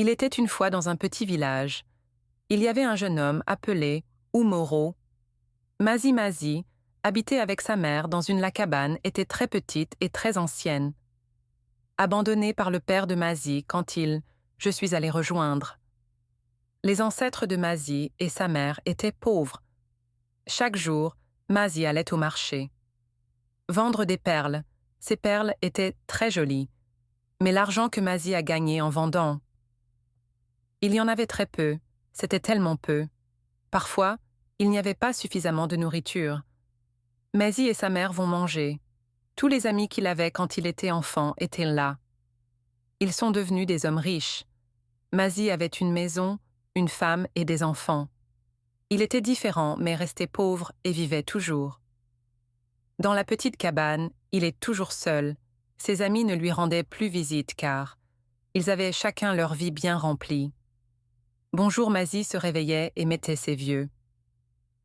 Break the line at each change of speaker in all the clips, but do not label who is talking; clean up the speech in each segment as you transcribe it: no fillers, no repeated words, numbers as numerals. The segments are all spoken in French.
Il était une fois dans un petit village. Il y avait un jeune homme appelé Umoro. Mazi habitait avec sa mère dans la cabane était très petite et très ancienne. Abandonnée par le père de Mazi je suis allé rejoindre. Les ancêtres de Mazi et sa mère étaient pauvres. Chaque jour, Mazi allait au marché. Vendre des perles. Ces perles étaient très jolies. Mais l'argent que Mazi a gagné en vendant, il y en avait très peu, c'était tellement peu. Parfois, il n'y avait pas suffisamment de nourriture. Mazi et sa mère vont manger. Tous les amis qu'il avait quand il était enfant étaient là. Ils sont devenus des hommes riches. Mazi avait une maison, une femme et des enfants. Il était différent mais restait pauvre et vivait toujours. Dans la petite cabane, il est toujours seul. Ses amis ne lui rendaient plus visite car ils avaient chacun leur vie bien remplie. Bonjour Mazi se réveillait et mettait ses vieux.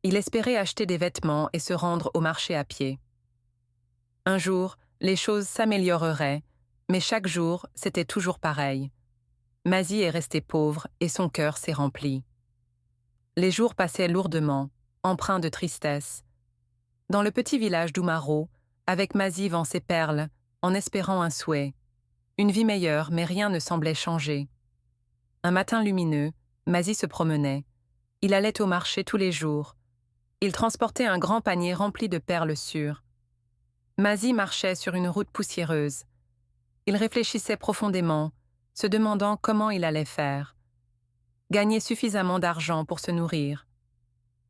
Il espérait acheter des vêtements et se rendre au marché à pied. Un jour, les choses s'amélioreraient, mais chaque jour, c'était toujours pareil. Mazi est resté pauvre et son cœur s'est rempli. Les jours passaient lourdement, empreints de tristesse. Dans le petit village d'Umaro, avec Mazi vend ses perles, en espérant un souhait. Une vie meilleure, mais rien ne semblait changer. Un matin lumineux, Mazi se promenait. Il allait au marché tous les jours. Il transportait un grand panier rempli de perles sûres. Mazi marchait sur une route poussiéreuse. Il réfléchissait profondément, se demandant comment il allait faire. Gagner suffisamment d'argent pour se nourrir.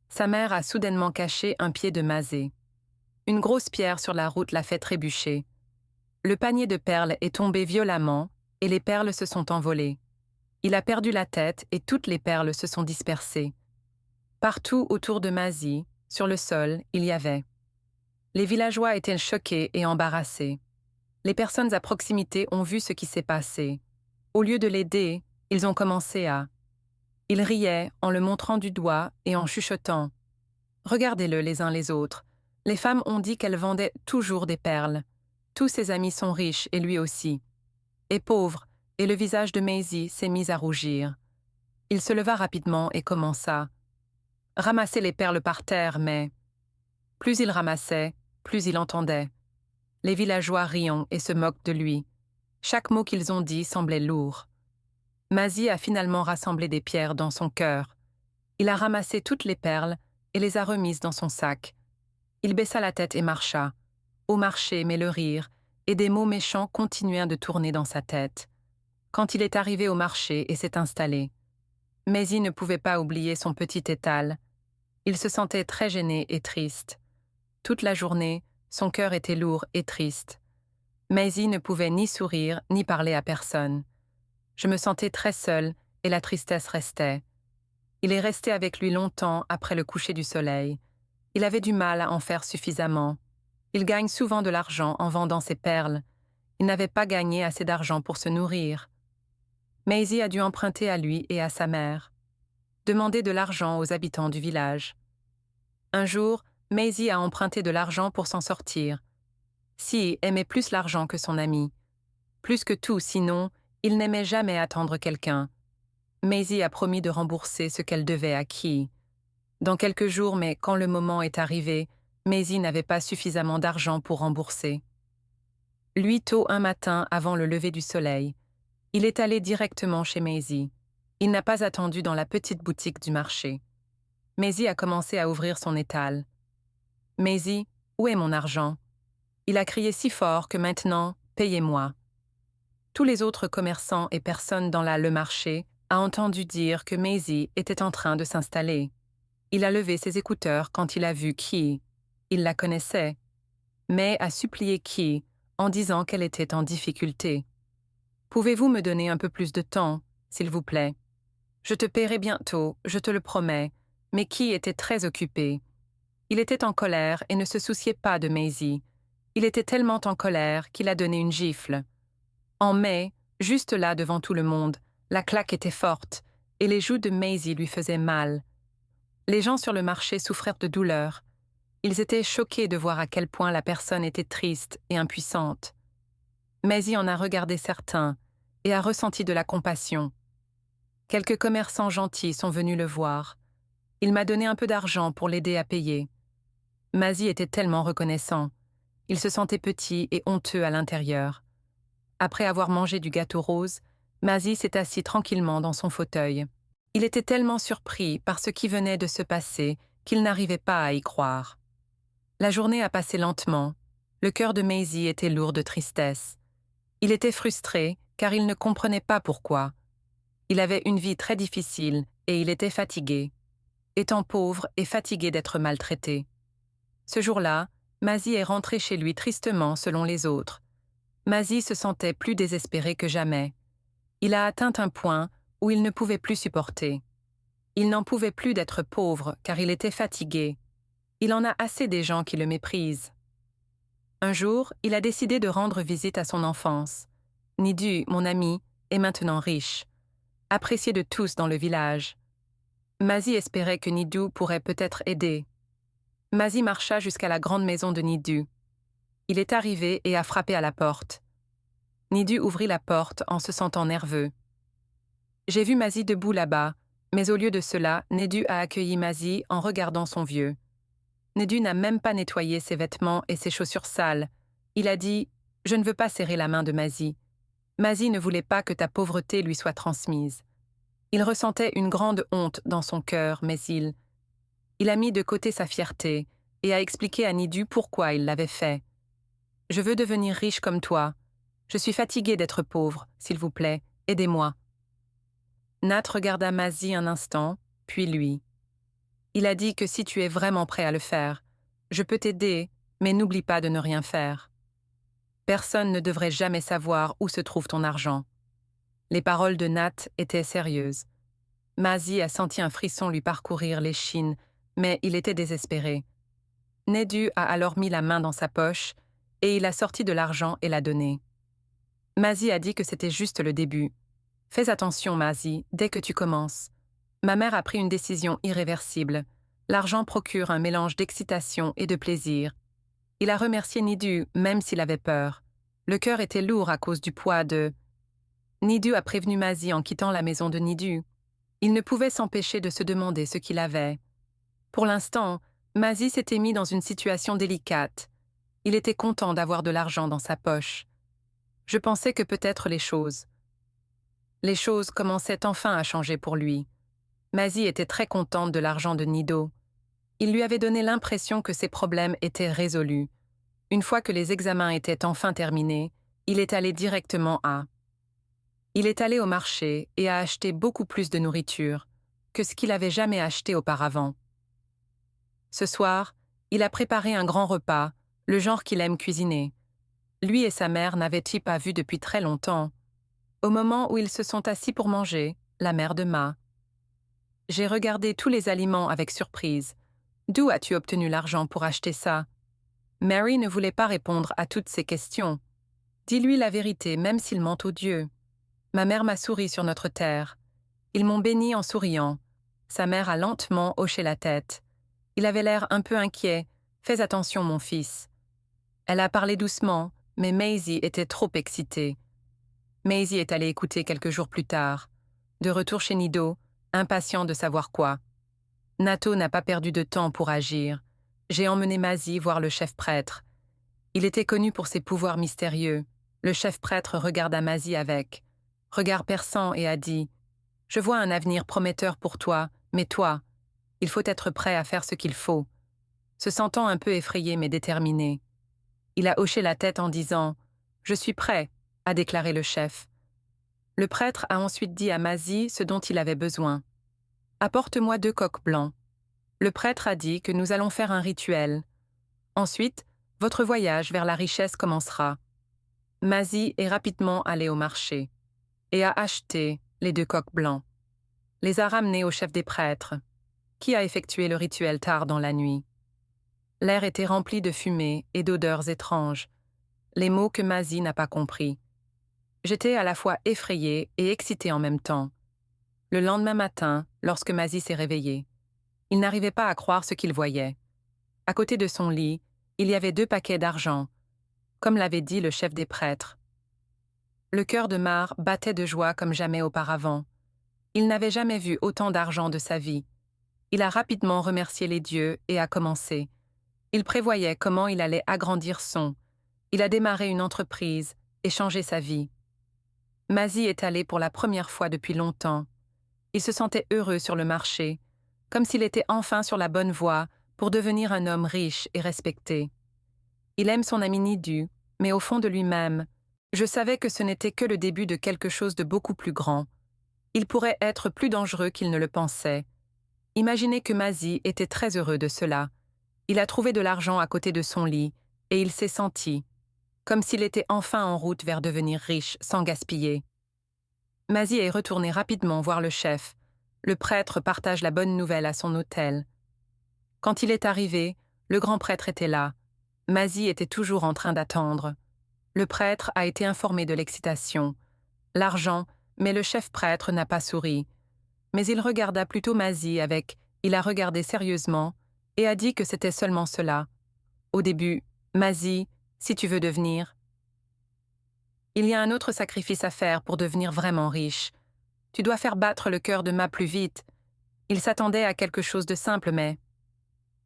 Sa mère a soudainement caché un pied de Mazi. Une grosse pierre sur la route l'a fait trébucher. Le panier de perles est tombé violemment et les perles se sont envolées. Il a perdu la tête et toutes les perles se sont dispersées. Partout autour de Mazi, sur le sol, il y avait. Les villageois étaient choqués et embarrassés. Les personnes à proximité ont vu ce qui s'est passé. Au lieu de l'aider, ils ont commencé à... Ils riaient en le montrant du doigt et en chuchotant. Regardez-le les uns les autres. Les femmes ont dit qu'elles vendaient toujours des perles. Tous ses amis sont riches et lui aussi. Et pauvre, et le visage de Mazi s'est mis à rougir. Il se leva rapidement et commença. Ramasser les perles par terre, mais... Plus il ramassait, plus il entendait. Les villageois rient et se moquent de lui. Chaque mot qu'ils ont dit semblait lourd. Mazi a finalement rassemblé des pierres dans son cœur. Il a ramassé toutes les perles et les a remises dans son sac. Il baissa la tête et marcha. Au marché, mais le rire, et des mots méchants continuèrent de tourner dans sa tête. Quand il est arrivé au marché et s'est installé, Mazi ne pouvait pas oublier son petit étal. Il se sentait très gêné et triste. Toute la journée, son cœur était lourd et triste. Mazi ne pouvait ni sourire ni parler à personne. Je me sentais très seule et la tristesse restait. Il est resté avec lui longtemps après le coucher du soleil. Il avait du mal à en faire suffisamment. Il gagne souvent de l'argent en vendant ses perles. Il n'avait pas gagné assez d'argent pour se nourrir. Mazi a dû emprunter à lui et à sa mère. Demander de l'argent aux habitants du village. Un jour, Mazi a emprunté de l'argent pour s'en sortir. Si aimait plus l'argent que son ami. Plus que tout, sinon, il n'aimait jamais attendre quelqu'un. Mazi a promis de rembourser ce qu'elle devait à Ki. Dans quelques jours, mais quand le moment est arrivé, Mazi n'avait pas suffisamment d'argent pour rembourser. Lui, tôt un matin avant le lever du soleil, il est allé directement chez Mazi. Il n'a pas attendu dans la petite boutique du marché. Mazi a commencé à ouvrir son étal. « Mazi, où est mon argent ?» Il a crié si fort que maintenant, payez-moi. Tous les autres commerçants et personnes dans le marché a entendu dire que Mazi était en train de s'installer. Il a levé ses écouteurs quand il a vu Ki. Il la connaissait, mais a supplié Ki en disant qu'elle était en difficulté. « Pouvez-vous me donner un peu plus de temps, s'il vous plaît? Je te paierai bientôt, je te le promets. » Mais Ki était très occupé. Il était en colère et ne se souciait pas de Mazi. Il était tellement en colère qu'il a donné une gifle. En mai, juste là devant tout le monde, la claque était forte et les joues de Mazi lui faisaient mal. Les gens sur le marché souffraient de douleur. Ils étaient choqués de voir à quel point la personne était triste et impuissante. Mazi en a regardé certains et a ressenti de la compassion. Quelques commerçants gentils sont venus le voir. Il m'a donné un peu d'argent pour l'aider à payer. Mazie était tellement reconnaissant. Il se sentait petit et honteux à l'intérieur. Après avoir mangé du gâteau rose, Mazie s'est assis tranquillement dans son fauteuil. Il était tellement surpris par ce qui venait de se passer qu'il n'arrivait pas à y croire. La journée a passé lentement. Le cœur de Mazie était lourd de tristesse. Il était frustré car il ne comprenait pas pourquoi. Il avait une vie très difficile et il était fatigué. Étant pauvre et fatigué d'être maltraité. Ce jour-là, Mazie est rentré chez lui tristement selon les autres. Mazie se sentait plus désespéré que jamais. Il a atteint un point où il ne pouvait plus supporter. Il n'en pouvait plus d'être pauvre car il était fatigué. Il en a assez des gens qui le méprisent. Un jour, il a décidé de rendre visite à son enfance. Nidu, mon ami, est maintenant riche, apprécié de tous dans le village. Mazie espérait que Nidu pourrait peut-être aider. Mazie marcha jusqu'à la grande maison de Nidu. Il est arrivé et a frappé à la porte. Nidu ouvrit la porte en se sentant nerveux. J'ai vu Mazie debout là-bas, mais au lieu de cela, Nidu a accueilli Mazie en regardant son vieux. Nidu n'a même pas nettoyé ses vêtements et ses chaussures sales. Il a dit « Je ne veux pas serrer la main de Mazie. Mazie ne voulait pas que ta pauvreté lui soit transmise. » Il ressentait une grande honte dans son cœur, mais il a mis de côté sa fierté et a expliqué à Nidu pourquoi il l'avait fait. « Je veux devenir riche comme toi. Je suis fatigué d'être pauvre, s'il vous plaît, aidez-moi. » Nat regarda Mazie un instant, puis lui. Il a dit que si tu es vraiment prêt à le faire, je peux t'aider, mais n'oublie pas de ne rien faire. Personne ne devrait jamais savoir où se trouve ton argent. Les paroles de Nat étaient sérieuses. Mazie a senti un frisson lui parcourir l'échine, mais il était désespéré. Nidu a alors mis la main dans sa poche et il a sorti de l'argent et l'a donné. Mazie a dit que c'était juste le début. « Fais attention, Mazie, dès que tu commences. Ma mère a pris une décision irréversible. L'argent procure un mélange d'excitation et de plaisir. » Il a remercié Nidu, même s'il avait peur. Le cœur était lourd à cause du poids de... Nidu a prévenu Mazie en quittant la maison de Nidu. Il ne pouvait s'empêcher de se demander ce qu'il avait. Pour l'instant, Mazie s'était mis dans une situation délicate. Il était content d'avoir de l'argent dans sa poche. Je pensais que peut-être les choses commençaient enfin à changer pour lui. Mazie était très contente de l'argent de Nido. Il lui avait donné l'impression que ses problèmes étaient résolus. Une fois que les examens étaient enfin terminés, il est allé directement Il est allé au marché et a acheté beaucoup plus de nourriture que ce qu'il avait jamais acheté auparavant. Ce soir, il a préparé un grand repas, le genre qu'il aime cuisiner. Lui et sa mère n'avaient-ils pas vu depuis très longtemps. Au moment où ils se sont assis pour manger, la mère de Ma. J'ai regardé tous les aliments avec surprise. D'où as-tu obtenu l'argent pour acheter ça? Mary ne voulait pas répondre à toutes ces questions. Dis-lui la vérité, même s'il ment aux dieux. Ma mère m'a souri sur notre terre. Ils m'ont béni en souriant. Sa mère a lentement hoché la tête. Il avait l'air un peu inquiet. Fais attention, mon fils. Elle a parlé doucement, mais Maisie était trop excitée. Maisie est allée écouter quelques jours plus tard. De retour chez Nido, impatient de savoir quoi. Nato n'a pas perdu de temps pour agir. J'ai emmené Mazie voir le chef prêtre. Il était connu pour ses pouvoirs mystérieux. Le chef prêtre regarda Mazie avec regard perçant et a dit « Je vois un avenir prometteur pour toi, mais toi, il faut être prêt à faire ce qu'il faut. » Se sentant un peu effrayé mais déterminé. Il a hoché la tête en disant « Je suis prêt », a déclaré le chef. Le prêtre a ensuite dit à Mazie ce dont il avait besoin. « Apporte-moi 2 coqs blancs. » Le prêtre a dit que nous allons faire un rituel. Ensuite, votre voyage vers la richesse commencera. Mazie est rapidement allé au marché et a acheté les 2 coqs blancs. Les a ramenés au chef des prêtres, qui a effectué le rituel tard dans la nuit. L'air était rempli de fumée et d'odeurs étranges, les mots que Mazie n'a pas compris. J'étais à la fois effrayée et excitée en même temps. Le lendemain matin, lorsque Mazie s'est réveillée, il n'arrivait pas à croire ce qu'il voyait. À côté de son lit, il y avait 2 paquets d'argent, comme l'avait dit le chef des prêtres. Le cœur de Mar battait de joie comme jamais auparavant. Il n'avait jamais vu autant d'argent de sa vie. Il a rapidement remercié les dieux et a commencé. Il prévoyait comment il allait agrandir son. Il a démarré une entreprise et changé sa vie. Mazi est allé pour la première fois depuis longtemps. Il se sentait heureux sur le marché, comme s'il était enfin sur la bonne voie pour devenir un homme riche et respecté. Il aime son ami Nidu, mais au fond de lui-même, je savais que ce n'était que le début de quelque chose de beaucoup plus grand. Il pourrait être plus dangereux qu'il ne le pensait. Imaginez que Mazi était très heureux de cela. Il a trouvé de l'argent à côté de son lit, et il s'est senti, comme s'il était enfin en route vers devenir riche sans gaspiller. Mazi est retourné rapidement voir le chef. Le prêtre partage la bonne nouvelle à son hôtel. Quand il est arrivé, le grand prêtre était là. Mazi était toujours en train d'attendre. Le prêtre a été informé de l'excitation. L'argent, mais le chef prêtre n'a pas souri. Mais il regarda plutôt Mazi avec « il a regardé sérieusement » et a dit que c'était seulement cela. Au début, « Mazi, si tu veux devenir… » Il y a un autre sacrifice à faire pour devenir vraiment riche. Tu dois faire battre le cœur de Ma plus vite. Il s'attendait à quelque chose de simple, mais…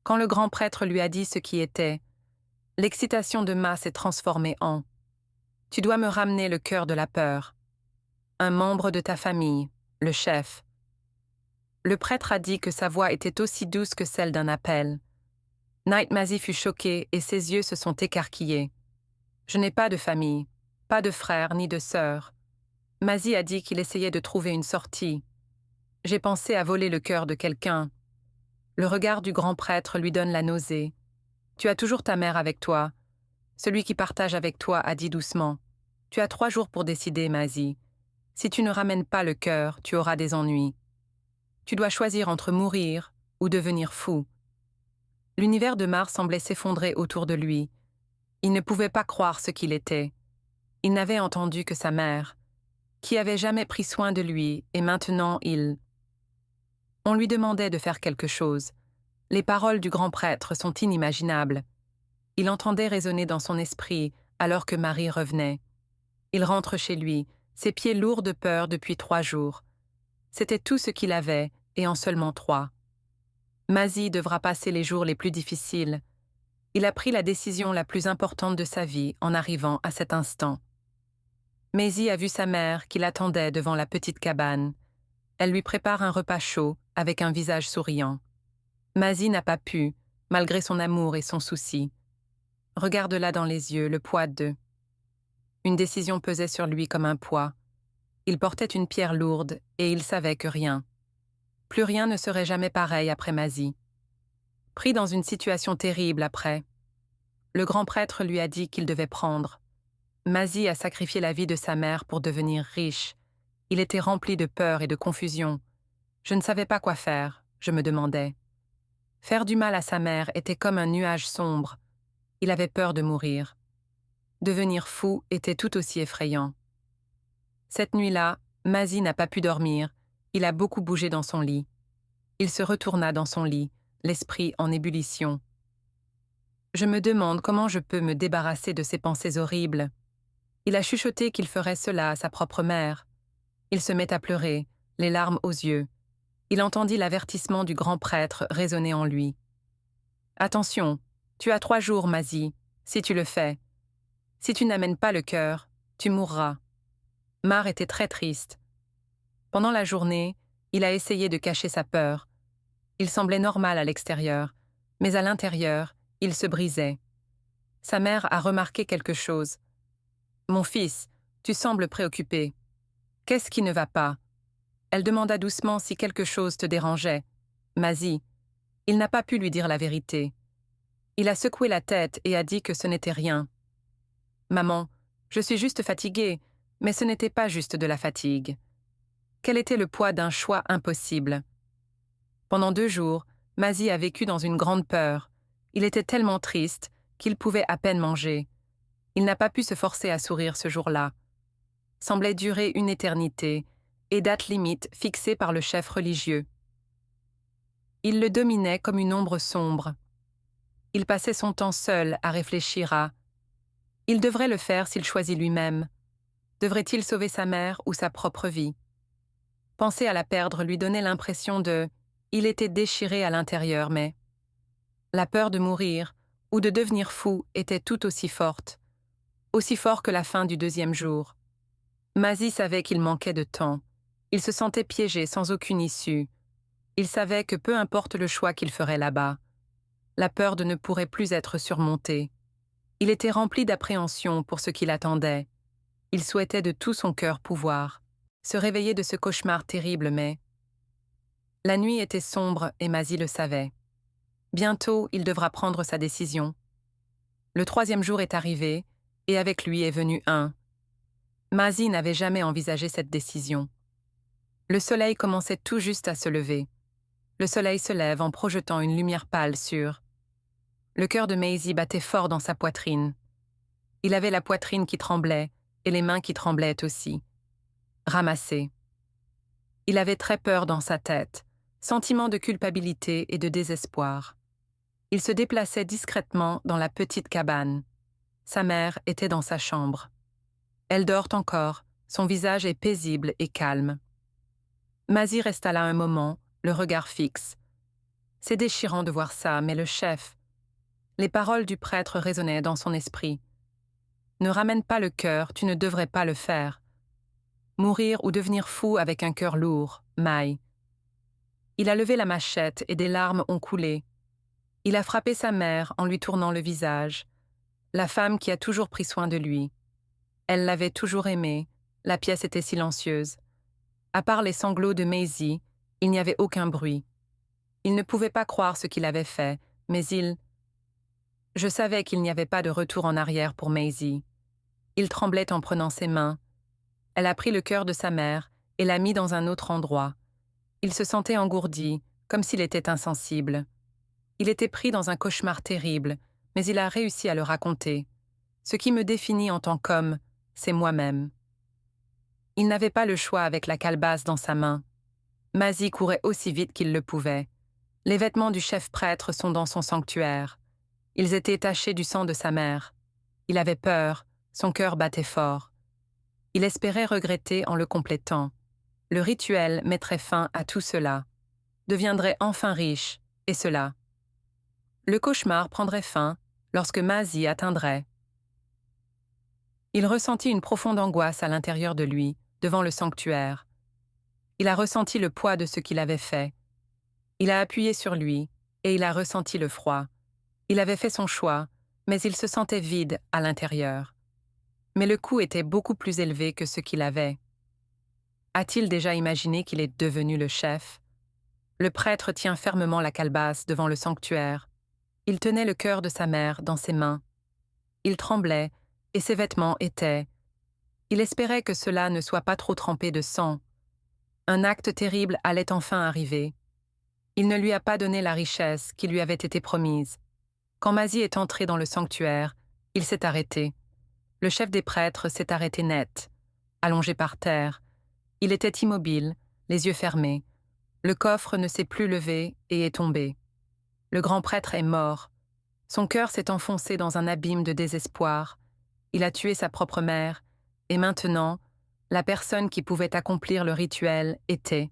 Quand le grand prêtre lui a dit ce qui était, l'excitation de Ma s'est transformée en « Tu dois me ramener le cœur de la peur. » Un membre de ta famille, le chef. Le prêtre a dit que sa voix était aussi douce que celle d'un appel. Night Mazi fut choqué et ses yeux se sont écarquillés. Je n'ai pas de famille, pas de frères ni de sœurs. Mazi a dit qu'il essayait de trouver une sortie. J'ai pensé à voler le cœur de quelqu'un. Le regard du grand prêtre lui donne la nausée. Tu as toujours ta mère avec toi. Celui qui partage avec toi a dit doucement. Tu as 3 jours pour décider, Mazi. Si tu ne ramènes pas le cœur, tu auras des ennuis. Tu dois choisir entre mourir ou devenir fou. L'univers de Mars semblait s'effondrer autour de lui. Il ne pouvait pas croire ce qu'il était. Il n'avait entendu que sa mère, qui avait jamais pris soin de lui, et maintenant On lui demandait de faire quelque chose. Les paroles du grand prêtre sont inimaginables. Il entendait résonner dans son esprit alors que Marie revenait. Il rentre chez lui, ses pieds lourds de peur depuis 3 jours. C'était tout ce qu'il avait, et en seulement 3. Mazi devra passer les jours les plus difficiles. Il a pris la décision la plus importante de sa vie en arrivant à cet instant. Mazi a vu sa mère qui l'attendait devant la petite cabane. Elle lui prépare un repas chaud avec un visage souriant. Mazi n'a pas pu, malgré son amour et son souci. Regarde-la dans les yeux, le poids d'eux. Une décision pesait sur lui comme un poids. Il portait une pierre lourde et il savait que rien. Plus rien ne serait jamais pareil après Mazi. Pris dans une situation terrible après. Le grand prêtre lui a dit qu'il devait prendre. Mazi a sacrifié la vie de sa mère pour devenir riche. Il était rempli de peur et de confusion. Je ne savais pas quoi faire, je me demandais. Faire du mal à sa mère était comme un nuage sombre. Il avait peur de mourir. Devenir fou était tout aussi effrayant. Cette nuit-là, Mazi n'a pas pu dormir. Il a beaucoup bougé dans son lit. Il se retourna dans son lit, l'esprit en ébullition. Je me demande comment je peux me débarrasser de ces pensées horribles. Il a chuchoté qu'il ferait cela à sa propre mère. Il se met à pleurer, les larmes aux yeux. Il entendit l'avertissement du grand prêtre résonner en lui. « Attention, tu as 3 jours, Mazi, si tu le fais. Si tu n'amènes pas le cœur, tu mourras. » Mar était très triste. Pendant la journée, il a essayé de cacher sa peur. Il semblait normal à l'extérieur, mais à l'intérieur, il se brisait. Sa mère a remarqué quelque chose. « Mon fils, tu sembles préoccupé. Qu'est-ce qui ne va pas ?» Elle demanda doucement si quelque chose te dérangeait. Mazi. Il n'a pas pu lui dire la vérité. Il a secoué la tête et a dit que ce n'était rien. « Maman, je suis juste fatiguée, mais ce n'était pas juste de la fatigue. » Quel était le poids d'un choix impossible? Pendant 2 jours, Mazi a vécu dans une grande peur. Il était tellement triste qu'il pouvait à peine manger. Il n'a pas pu se forcer à sourire ce jour-là. Semblait durer une éternité, et date limite fixée par le chef religieux. Il le dominait comme une ombre sombre. Il passait son temps seul à réfléchir à « Il devrait le faire s'il choisit lui-même. Devrait-il sauver sa mère ou sa propre vie ?» Penser à la perdre lui donnait l'impression de « il était déchiré à l'intérieur, mais… » La peur de mourir ou de devenir fou était tout aussi forte, aussi fort que la fin du deuxième jour. Mazzy savait qu'il manquait de temps. Il se sentait piégé sans aucune issue. Il savait que peu importe le choix qu'il ferait là-bas, la peur ne pourrait plus être surmontée. Il était rempli d'appréhension pour ce qui l'attendait. Il souhaitait de tout son cœur pouvoir se réveiller de ce cauchemar terrible, mais… La nuit était sombre et Mazzy le savait. Bientôt, il devra prendre sa décision. Le 3e jour est arrivé, et avec lui est venu un. Mazzy n'avait jamais envisagé cette décision. Le soleil commençait tout juste à se lever. Le soleil se lève en projetant une lumière pâle sur… Le cœur de Maisie battait fort dans sa poitrine. Il avait la poitrine qui tremblait, et les mains qui tremblaient aussi. Ramassé. Il avait très peur dans sa tête, sentiment de culpabilité et de désespoir. Il se déplaçait discrètement dans la petite cabane. Sa mère était dans sa chambre. Elle dort encore, son visage est paisible et calme. Mazzy resta là un moment, le regard fixe. C'est déchirant de voir ça, mais le chef… Les paroles du prêtre résonnaient dans son esprit. Ne ramène pas le cœur, tu ne devrais pas le faire. Mourir ou devenir fou avec un cœur lourd, Mai. Il a levé la machette et des larmes ont coulé. Il a frappé sa mère en lui tournant le visage, la femme qui a toujours pris soin de lui. Elle l'avait toujours aimé, la pièce était silencieuse. À part les sanglots de Maisie, il n'y avait aucun bruit. Il ne pouvait pas croire ce qu'il avait fait, mais il… Je savais qu'il n'y avait pas de retour en arrière pour Maisie. Il tremblait en prenant ses mains. Elle a pris le cœur de sa mère et l'a mis dans un autre endroit. Il se sentait engourdi, comme s'il était insensible. Il était pris dans un cauchemar terrible, mais il a réussi à le raconter. Ce qui me définit en tant qu'homme, c'est moi-même. Il n'avait pas le choix avec la calebasse dans sa main. Mazzy courait aussi vite qu'il le pouvait. Les vêtements du chef prêtre sont dans son sanctuaire. Ils étaient tachés du sang de sa mère. Il avait peur, son cœur battait fort. Il espérait regretter en le complétant. Le rituel mettrait fin à tout cela, deviendrait enfin riche, et cela. Le cauchemar prendrait fin lorsque Mazzy atteindrait. Il ressentit une profonde angoisse à l'intérieur de lui, devant le sanctuaire. Il a ressenti le poids de ce qu'il avait fait. Il a appuyé sur lui, et il a ressenti le froid. Il avait fait son choix, mais il se sentait vide à l'intérieur. Mais le coût était beaucoup plus élevé que ce qu'il avait. A-t-il déjà imaginé qu'il est devenu le chef? Le prêtre tient fermement la calebasse devant le sanctuaire. Il tenait le cœur de sa mère dans ses mains. Il tremblait, et ses vêtements étaient… Il espérait que cela ne soit pas trop trempé de sang. Un acte terrible allait enfin arriver. Il ne lui a pas donné la richesse qui lui avait été promise. Quand Mazzy est entré dans le sanctuaire, il s'est arrêté. Le chef des prêtres s'est arrêté net, allongé par terre. Il était immobile, les yeux fermés. Le coffre ne s'est plus levé et est tombé. Le grand prêtre est mort. Son cœur s'est enfoncé dans un abîme de désespoir. Il a tué sa propre mère, et maintenant, la personne qui pouvait accomplir le rituel était…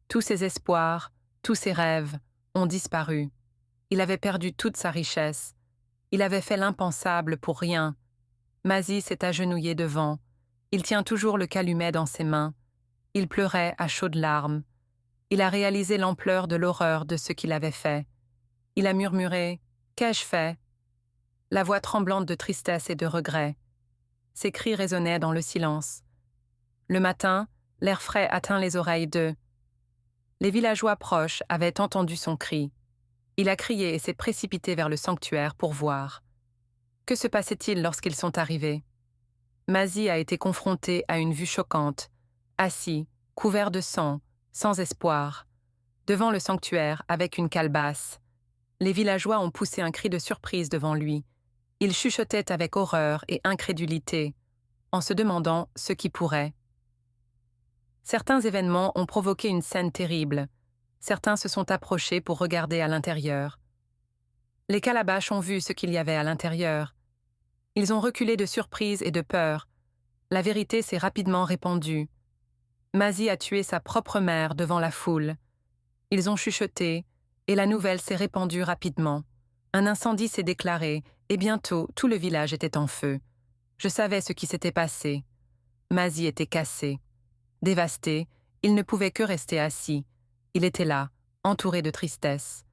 Tous ses espoirs, tous ses rêves ont disparu. Il avait perdu toute sa richesse. Il avait fait l'impensable pour rien. Mazzy s'est agenouillé devant. Il tient toujours le calumet dans ses mains. Il pleurait à chaudes larmes. Il a réalisé l'ampleur de l'horreur de ce qu'il avait fait. Il a murmuré « Qu'ai-je fait ?» La voix tremblante de tristesse et de regret. Ses cris résonnaient dans le silence. Le matin, l'air frais atteint les oreilles d'eux. Les villageois proches avaient entendu son cri. Il a crié et s'est précipité vers le sanctuaire pour voir. Que se passait-il lorsqu'ils sont arrivés? Mazzy a été confronté à une vue choquante, assis, couvert de sang, sans espoir, devant le sanctuaire avec une calebasse. Les villageois ont poussé un cri de surprise devant lui. Il chuchotait avec horreur et incrédulité, en se demandant ce qui pourrait. Certains événements ont provoqué une scène terrible. Certains se sont approchés pour regarder à l'intérieur. Les calabaches ont vu ce qu'il y avait à l'intérieur. Ils ont reculé de surprise et de peur. La vérité s'est rapidement répandue. Mazi a tué sa propre mère devant la foule. Ils ont chuchoté, et la nouvelle s'est répandue rapidement. Un incendie s'est déclaré, et bientôt tout le village était en feu. Je savais ce qui s'était passé. Mazi était cassé. Dévasté, il ne pouvait que rester assis. Il était là, entouré de tristesse.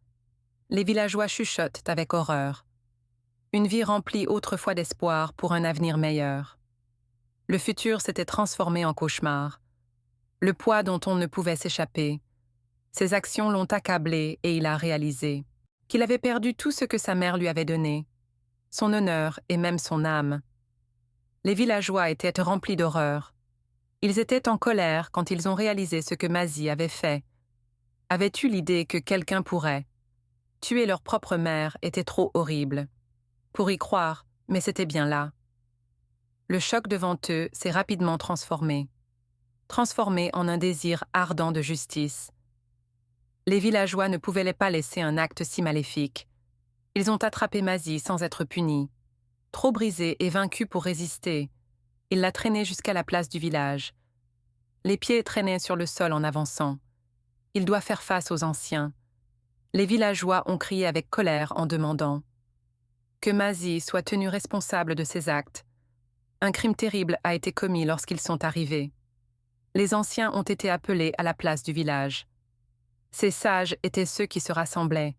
Les villageois chuchotent avec horreur. Une vie remplie autrefois d'espoir pour un avenir meilleur. Le futur s'était transformé en cauchemar. Le poids dont on ne pouvait s'échapper. Ses actions l'ont accablé et il a réalisé qu'il avait perdu tout ce que sa mère lui avait donné, son honneur et même son âme. Les villageois étaient remplis d'horreur. Ils étaient en colère quand ils ont réalisé ce que Mazi avait fait. Avaient eu l'idée que quelqu'un pourrait. Tuer leur propre mère était trop horrible. Pour y croire, mais c'était bien là. Le choc devant eux s'est rapidement transformé en un désir ardent de justice. Les villageois ne pouvaient pas laisser un acte si maléfique. Ils ont attrapé Mazi sans être punis. Trop brisé et vaincu pour résister, ils l'a traîné jusqu'à la place du village. Les pieds traînaient sur le sol en avançant. Il doit faire face aux anciens. Les villageois ont crié avec colère en demandant que Mazi soit tenu responsable de ses actes. Un crime terrible a été commis lorsqu'ils sont arrivés. Les anciens ont été appelés à la place du village. Ces sages étaient ceux qui se rassemblaient.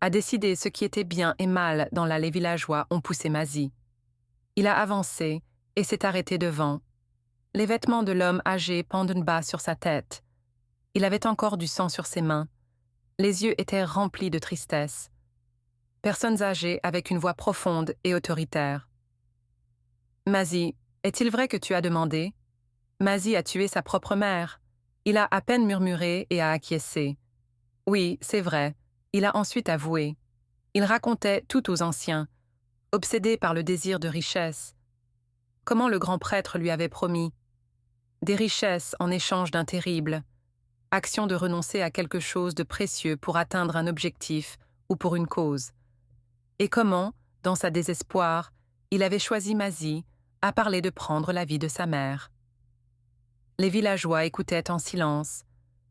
À décider ce qui était bien et mal dans les villageois ont poussé Mazi. Il a avancé et s'est arrêté devant. Les vêtements de l'homme âgé pendent bas sur sa tête. Il avait encore du sang sur ses mains. Les yeux étaient remplis de tristesse. Personnes âgées avec une voix profonde et autoritaire. « Mazi, est-il vrai que tu as demandé ?» Mazi a tué sa propre mère. Il a à peine murmuré et a acquiescé. Oui, c'est vrai. Il a ensuite avoué. Il racontait tout aux anciens, obsédé par le désir de richesse. Comment le grand prêtre lui avait promis des richesses en échange d'un terrible, action de renoncer à quelque chose de précieux pour atteindre un objectif ou pour une cause. Et comment, dans sa désespoir, il avait choisi Mazi à parler de prendre la vie de sa mère. Les villageois écoutaient en silence.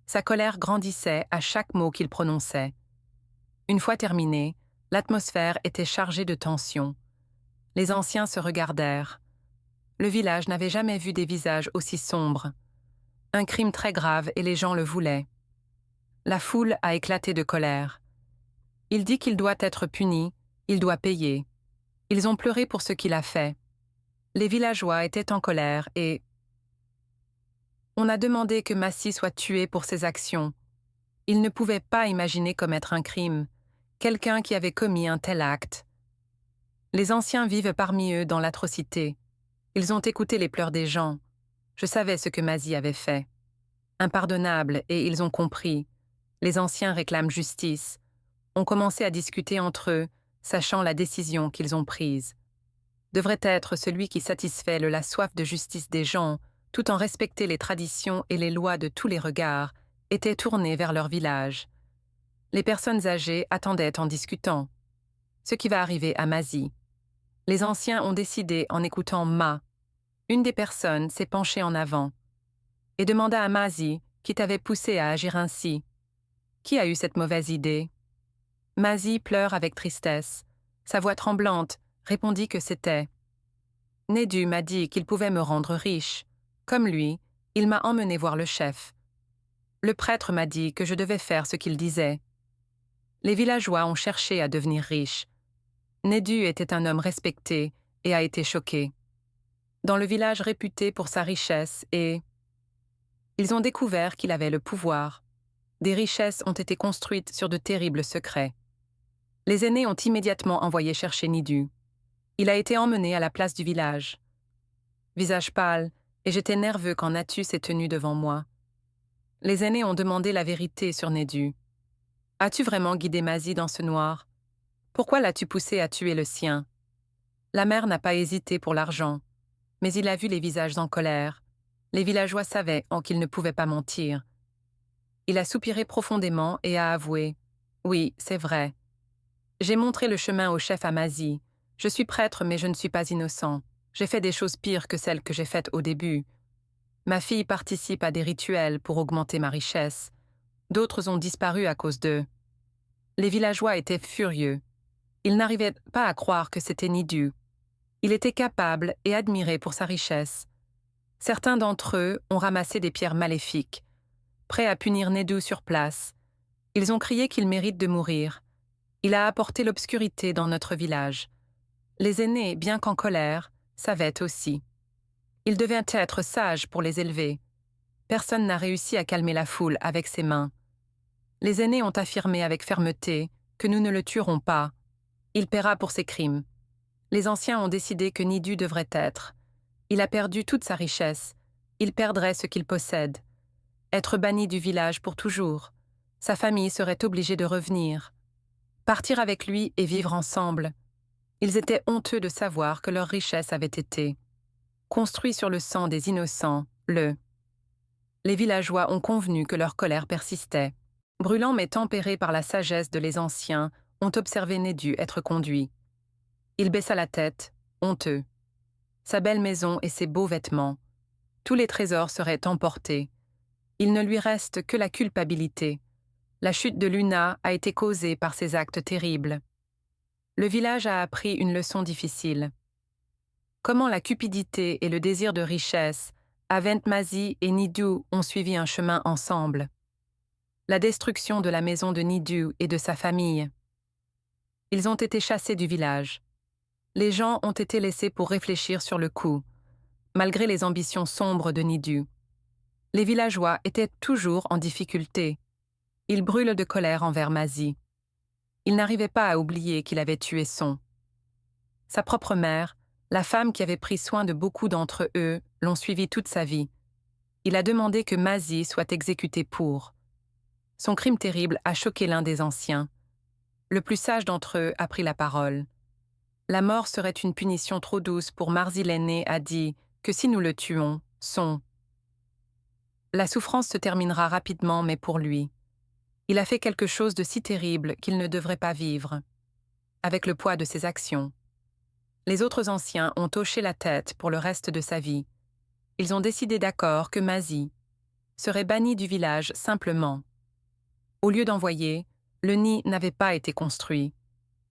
Sa colère grandissait à chaque mot qu'il prononçait. Une fois terminé, l'atmosphère était chargée de tension. Les anciens se regardèrent. Le village n'avait jamais vu des visages aussi sombres. Un crime très grave et les gens le voulaient. La foule a éclaté de colère. Il dit qu'il doit être puni, il doit payer. Ils ont pleuré pour ce qu'il a fait. Les villageois étaient en colère et on a demandé que Mazi soit tué pour ses actions. Ils ne pouvaient pas imaginer commettre un crime, quelqu'un qui avait commis un tel acte. Les anciens vivent parmi eux dans l'atrocité. Ils ont écouté les pleurs des gens. Je savais ce que Mazi avait fait. Impardonnable, et ils ont compris. Les anciens réclament justice. Ont commencé à discuter entre eux, sachant la décision qu'ils ont prise. Devrait être celui qui satisfait la soif de justice des gens, tout en respectant les traditions et les lois de tous les regards, étaient tournés vers leur village. Les personnes âgées attendaient en discutant. Ce qui va arriver à Mazi. Les anciens ont décidé en écoutant Ma. Une des personnes s'est penchée en avant et demanda à Mazi qui t'avait poussé à agir ainsi. Qui a eu cette mauvaise idée? Mazi pleure avec tristesse. Sa voix tremblante répondit que c'était. Nedu m'a dit qu'il pouvait me rendre riche. Comme lui, il m'a emmené voir le chef. Le prêtre m'a dit que je devais faire ce qu'il disait. Les villageois ont cherché à devenir riches. Nedu était un homme respecté et a été choqué. Dans le village réputé pour sa richesse et... Ils ont découvert qu'il avait le pouvoir. Des richesses ont été construites sur de terribles secrets. Les aînés ont immédiatement envoyé chercher Nedu. Il a été emmené à la place du village. Visage pâle, et j'étais nerveux quand Natu s'est tenu devant moi. Les aînés ont demandé la vérité sur Nedu. As-tu vraiment guidé Mazi dans ce noir? Pourquoi l'as-tu poussé à tuer le sien? La mère n'a pas hésité pour l'argent, mais il a vu les visages en colère. Les villageois savaient en qu'ils ne pouvaient pas mentir. Il a soupiré profondément et a avoué « Oui, c'est vrai. J'ai montré le chemin au chef à Mazi. Je suis prêtre mais je ne suis pas innocent. J'ai fait des choses pires que celles que j'ai faites au début. Ma fille participe à des rituels pour augmenter ma richesse. D'autres ont disparu à cause d'eux. Les villageois étaient furieux. Ils n'arrivaient pas à croire que c'était Nidu. Il était capable et admiré pour sa richesse. Certains d'entre eux ont ramassé des pierres maléfiques, prêts à punir Nedu sur place. Ils ont crié qu'il mérite de mourir. Il a apporté l'obscurité dans notre village. Les aînés, bien qu'en colère, savaient aussi. Il devait être sage pour les élever. Personne n'a réussi à calmer la foule avec ses mains. Les aînés ont affirmé avec fermeté que nous ne le tuerons pas. Il paiera pour ses crimes. Les anciens ont décidé que Nidu devrait être. Il a perdu toute sa richesse. Il perdrait ce qu'il possède. Être banni du village pour toujours. Sa famille serait obligée de revenir. Partir avec lui et vivre ensemble. Ils étaient honteux de savoir que leur richesse avait été construite sur le sang des innocents, Les villageois ont convenu que leur colère persistait. Brûlants mais tempérés par la sagesse de les anciens, ont observé Nedu être conduit. Il baissa la tête, honteux. Sa belle maison et ses beaux vêtements. Tous les trésors seraient emportés. Il ne lui reste que la culpabilité. La chute de Luna a été causée par ces actes terribles. Le village a appris une leçon difficile. Comment la cupidité et le désir de richesse, Aventmazi et Nidu ont suivi un chemin ensemble. La destruction de la maison de Nidu et de sa famille. Ils ont été chassés du village. Les gens ont été laissés pour réfléchir sur le coup, malgré les ambitions sombres de Nidu. Les villageois étaient toujours en difficulté. Ils brûlent de colère envers Mazi. Ils n'arrivaient pas à oublier qu'il avait tué sa propre mère, la femme qui avait pris soin de beaucoup d'entre eux, l'ont suivi toute sa vie. Il a demandé que Mazi soit exécuté pour. Son crime terrible a choqué l'un des anciens. Le plus sage d'entre eux a pris la parole. La mort serait une punition trop douce pour Marzi l'aîné a dit que si nous le tuons, la souffrance se terminera rapidement, mais pour lui. Il a fait quelque chose de si terrible qu'il ne devrait pas vivre. Avec le poids de ses actions. Les autres anciens ont hoché la tête pour le reste de sa vie. Ils ont décidé d'accord que Mazi serait banni du village simplement. Au lieu d'envoyer, le nid n'avait pas été construit.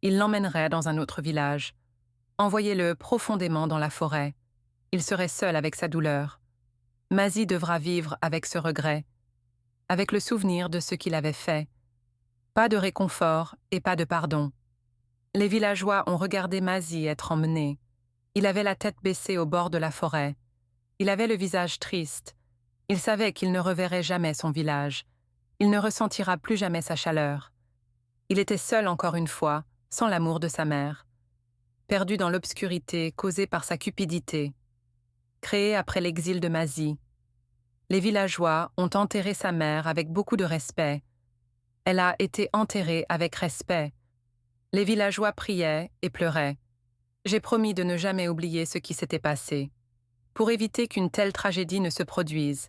Il l'emmènerait dans un autre village. Envoyez-le profondément dans la forêt. Il serait seul avec sa douleur. Mazi devra vivre avec ce regret, avec le souvenir de ce qu'il avait fait. Pas de réconfort et pas de pardon. Les villageois ont regardé Mazi être emmené. Il avait la tête baissée au bord de la forêt. Il avait le visage triste. Il savait qu'il ne reverrait jamais son village. Il ne ressentira plus jamais sa chaleur. Il était seul encore une fois, sans l'amour de sa mère. Perdu dans l'obscurité causée par sa cupidité. Créé après l'exil de Mazi. Les villageois ont enterré sa mère avec beaucoup de respect. Elle a été enterrée avec respect. Les villageois priaient et pleuraient. J'ai promis de ne jamais oublier ce qui s'était passé, pour éviter qu'une telle tragédie ne se produise.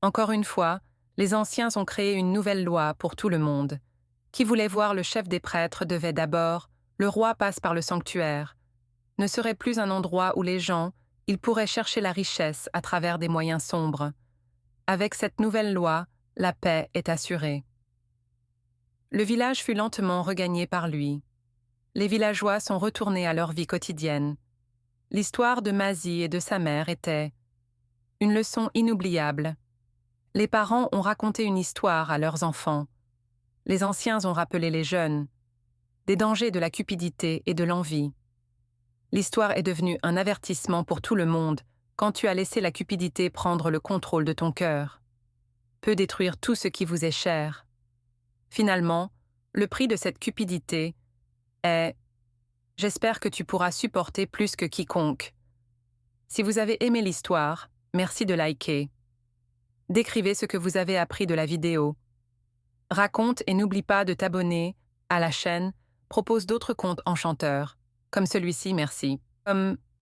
Encore une fois, les anciens ont créé une nouvelle loi pour tout le monde. Qui voulait voir le chef des prêtres devait d'abord, le roi passe par le sanctuaire. Ne serait plus un endroit où les gens, ils pourraient chercher la richesse à travers des moyens sombres. Avec cette nouvelle loi, la paix est assurée. Le village fut lentement regagné par lui. Les villageois sont retournés à leur vie quotidienne. L'histoire de Mazi et de sa mère était une leçon inoubliable. Les parents ont raconté une histoire à leurs enfants. Les anciens ont rappelé les jeunes des dangers de la cupidité et de l'envie. L'histoire est devenue un avertissement pour tout le monde quand tu as laissé la cupidité prendre le contrôle de ton cœur. Peut détruire tout ce qui vous est cher. Finalement, le prix de cette cupidité est « J'espère que tu pourras supporter plus que quiconque ». Si vous avez aimé l'histoire, merci de liker. Décrivez ce que vous avez appris de la vidéo. Raconte et n'oublie pas de t'abonner à la chaîne, propose d'autres contes enchanteurs, comme celui-ci, merci.